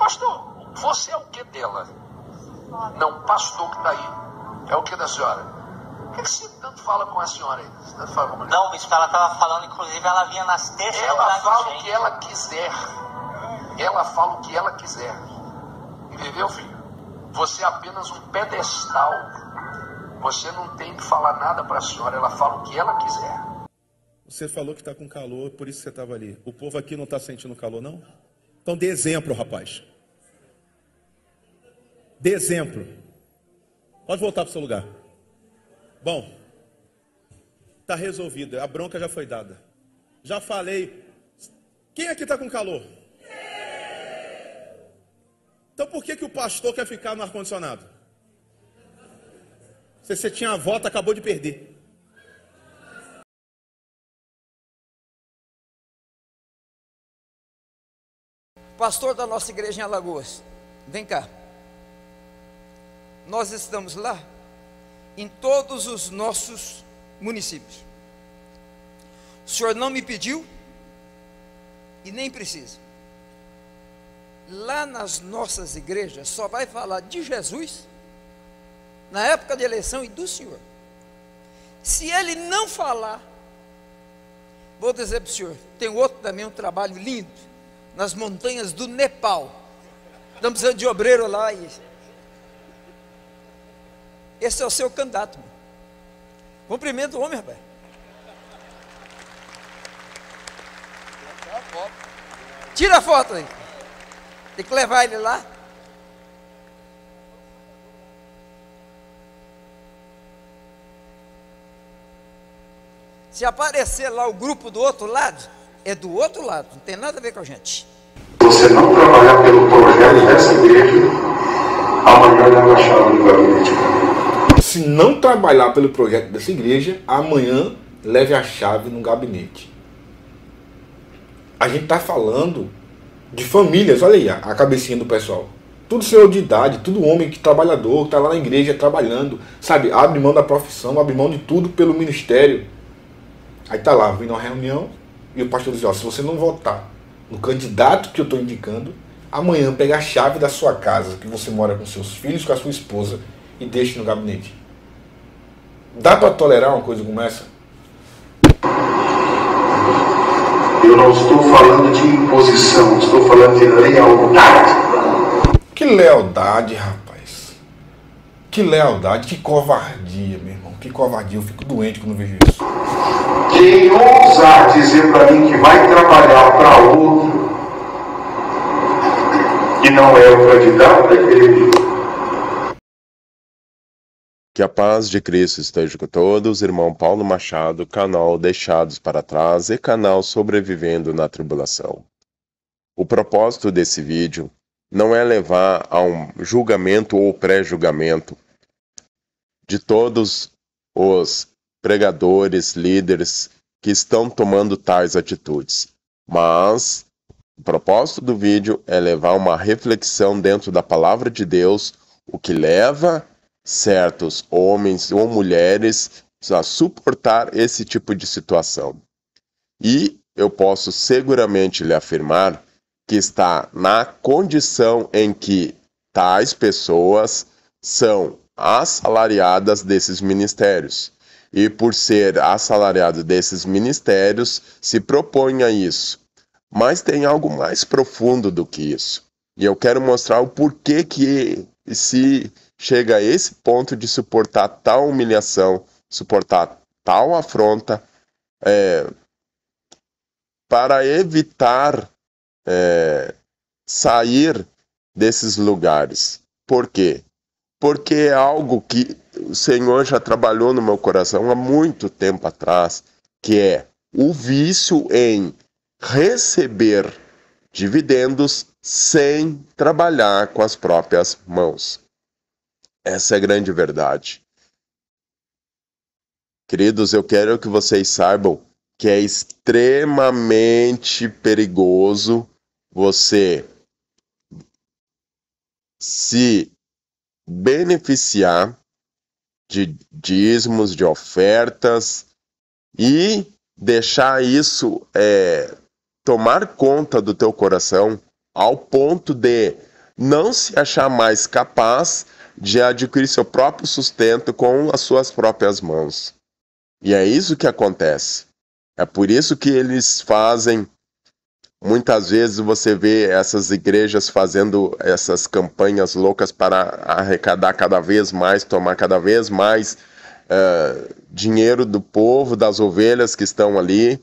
pastor, você é o que dela? Não, pastor que está aí. É o que da senhora? Por que você tanto fala com a senhora aí? Você tanto fala com a mulher? Não, bispo, ela estava falando, inclusive, ela vinha nas terças. Ela fala o que ela quiser. Ela fala o que ela quiser. Entendeu, filho? Você é apenas um pedestal. Você não tem que falar nada para a senhora. Ela fala o que ela quiser. Você falou que está com calor, por isso você estava ali. O povo aqui não está sentindo calor, não? Então dê exemplo, rapaz. Dê exemplo. Pode voltar para o seu lugar. Bom, está resolvido. A bronca já foi dada. Já falei. Quem aqui está com calor? Então por que o pastor quer ficar no ar-condicionado? Se você tinha a volta, acabou de perder. Pastor da nossa igreja em Alagoas, vem cá. Nós estamos lá em todos os nossos municípios. O senhor não me pediu e nem precisa. Lá nas nossas igrejas só vai falar de Jesus na época de eleição e do senhor. Se ele não falar, vou dizer para o senhor, tem outro também, um trabalho lindo, nas montanhas do Nepal. Estamos precisando de obreiro lá. Esse é o seu candidato. Mano. Cumprimento o homem, rapaz. Tira a foto aí. Tem que levar ele lá. Se aparecer lá o grupo do outro lado, é do outro lado, não tem nada a ver com a gente. Você não trabalhar pelo projeto dessa igreja, amanhã leva a chave do gabinete. Se não trabalhar pelo projeto dessa igreja, amanhã leve a chave no gabinete. A gente está falando de famílias, olha aí a cabecinha do pessoal. Tudo senhor de idade, tudo homem que trabalhador, que está lá na igreja trabalhando, sabe? Abre mão da profissão, abre mão de tudo pelo ministério. Aí tá lá, vindo uma reunião e o pastor diz, ó, se você não votar no candidato que eu estou indicando, amanhã pega a chave da sua casa, que você mora com seus filhos, com a sua esposa, e deixe no gabinete. Dá para tolerar uma coisa como essa? Eu não estou falando de imposição, estou falando de lealdade. Que lealdade, rapaz. Que lealdade, que covardia, meu irmão. Que covardia, eu fico doente quando vejo isso. Quem ousar dizer para mim que vai trabalhar para outro e não é o candidato, é ele. Que a paz de Cristo esteja com todos, irmão Paulo Machado, canal Deixados para Trás e canal Sobrevivendo na Tribulação. O propósito desse vídeo não é levar a um julgamento ou pré-julgamento de todos os pregadores, líderes que estão tomando tais atitudes, mas o propósito do vídeo é levar uma reflexão dentro da palavra de Deus, o que leva certos homens ou mulheres a suportar esse tipo de situação. E eu posso seguramente lhe afirmar que está na condição em que tais pessoas são assalariadas desses ministérios. E por ser assalariado desses ministérios, se propõe a isso. Mas tem algo mais profundo do que isso. E eu quero mostrar o porquê que se chega a esse ponto de suportar tal humilhação, suportar tal afronta, para evitar sair desses lugares. Por quê? Porque é algo que o Senhor já trabalhou no meu coração há muito tempo atrás, que é o vício em receber dividendos sem trabalhar com as próprias mãos. Essa é a grande verdade. Queridos, eu quero que vocês saibam que é extremamente perigoso você se beneficiar de dízimos, de ofertas e deixar isso tomar conta do teu coração ao ponto de não se achar mais capaz de adquirir seu próprio sustento com as suas próprias mãos. E é isso que acontece. É por isso que eles fazem, muitas vezes você vê essas igrejas fazendo essas campanhas loucas para arrecadar cada vez mais, tomar cada vez mais dinheiro do povo, das ovelhas que estão ali.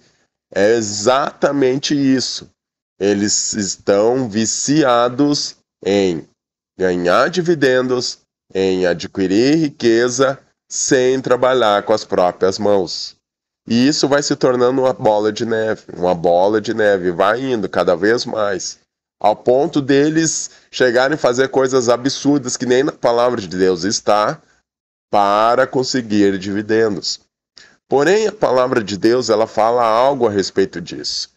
É exatamente isso. Eles estão viciados em ganhar dividendos, em adquirir riqueza, sem trabalhar com as próprias mãos. E isso vai se tornando uma bola de neve, vai indo cada vez mais, ao ponto deles chegarem a fazer coisas absurdas que nem na palavra de Deus está, para conseguir dividendos. Porém, a palavra de Deus, ela fala algo a respeito disso.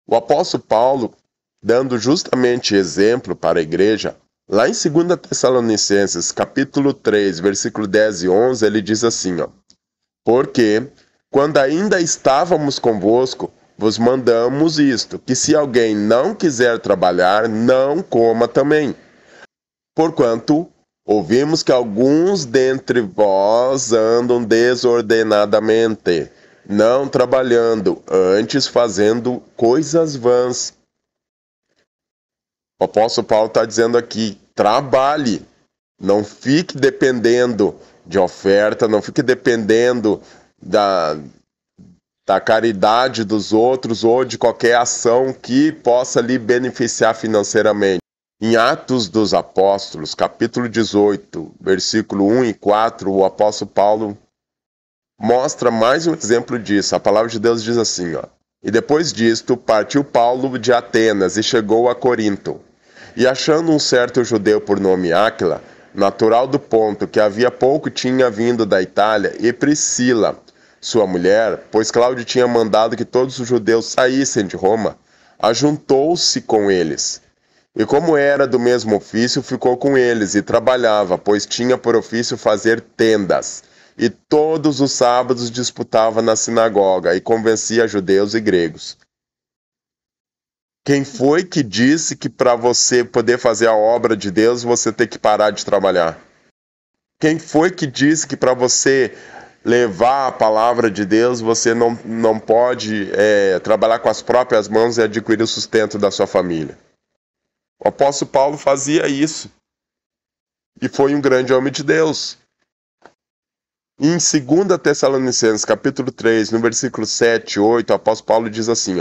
O apóstolo Paulo, dando justamente exemplo para a igreja, lá em 2 Tessalonicenses, capítulo 3, versículo 10 e 11, ele diz assim, porque, quando ainda estávamos convosco, vos mandamos isto, que se alguém não quiser trabalhar, não coma também. Porquanto, ouvimos que alguns dentre vós andam desordenadamente, não trabalhando, antes fazendo coisas vãs. O apóstolo Paulo está dizendo aqui, trabalhe, não fique dependendo de oferta, não fique dependendo da caridade dos outros ou de qualquer ação que possa lhe beneficiar financeiramente. Em Atos dos Apóstolos, capítulo 18, versículo 1 e 4, o apóstolo Paulo mostra mais um exemplo disso. A palavra de Deus diz assim, e depois disto partiu Paulo de Atenas e chegou a Corinto. E achando um certo judeu por nome Áquila, natural do Ponto, que havia pouco tinha vindo da Itália, e Priscila, sua mulher, pois Cláudio tinha mandado que todos os judeus saíssem de Roma, ajuntou-se com eles. E como era do mesmo ofício, ficou com eles e trabalhava, pois tinha por ofício fazer tendas. E todos os sábados disputava na sinagoga e convencia judeus e gregos. Quem foi que disse que para você poder fazer a obra de Deus, você tem que parar de trabalhar? Quem foi que disse que para você levar a palavra de Deus, você não pode trabalhar com as próprias mãos e adquirir o sustento da sua família? O apóstolo Paulo fazia isso. E foi um grande homem de Deus. Em 2 Tessalonicenses, capítulo 3, no versículo 7 e 8, o apóstolo Paulo diz assim,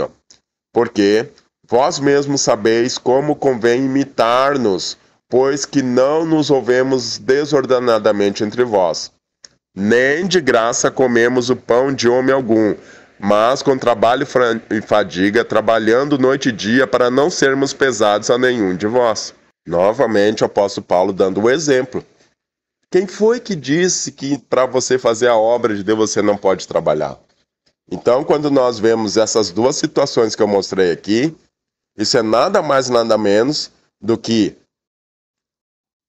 porque vós mesmos sabeis como convém imitar-nos, pois que não nos ouvemos desordenadamente entre vós. Nem de graça comemos o pão de homem algum, mas com trabalho e fadiga, trabalhando noite e dia, para não sermos pesados a nenhum de vós. Novamente, o apóstolo Paulo dando o exemplo. Quem foi que disse que para você fazer a obra de Deus você não pode trabalhar? Então, quando nós vemos essas duas situações que eu mostrei aqui, isso é nada mais nada menos do que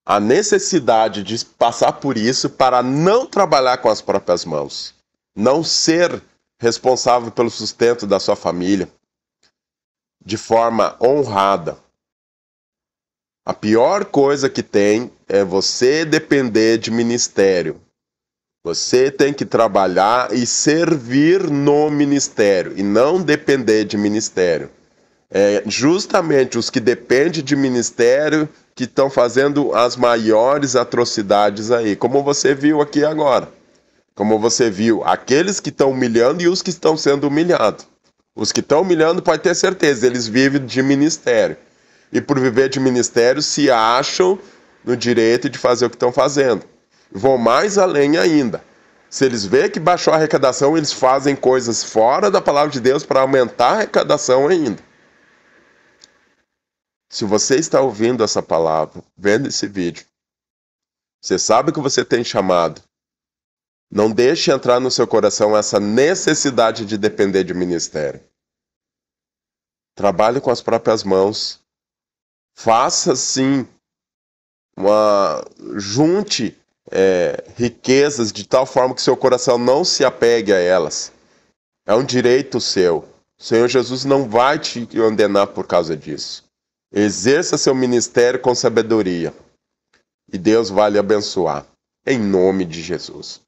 a necessidade de passar por isso para não trabalhar com as próprias mãos, não ser responsável pelo sustento da sua família de forma honrada. A pior coisa que tem é você depender de ministério. Você tem que trabalhar e servir no ministério e não depender de ministério. É justamente os que dependem de ministério que estão fazendo as maiores atrocidades aí, como você viu aqui agora. Como você viu, aqueles que estão humilhando e os que estão sendo humilhados. Os que estão humilhando, pode ter certeza, eles vivem de ministério. E por viver de ministério, se acham no direito de fazer o que estão fazendo. Vão mais além ainda. Se eles veem que baixou a arrecadação, eles fazem coisas fora da palavra de Deus para aumentar a arrecadação ainda. Se você está ouvindo essa palavra, vendo esse vídeo, você sabe que você tem chamado. Não deixe entrar no seu coração essa necessidade de depender de ministério. Trabalhe com as próprias mãos. Faça sim, junte riquezas de tal forma que seu coração não se apegue a elas. É um direito seu. O Senhor Jesus não vai te condenar por causa disso. Exerça seu ministério com sabedoria. E Deus vai lhe abençoar. Em nome de Jesus.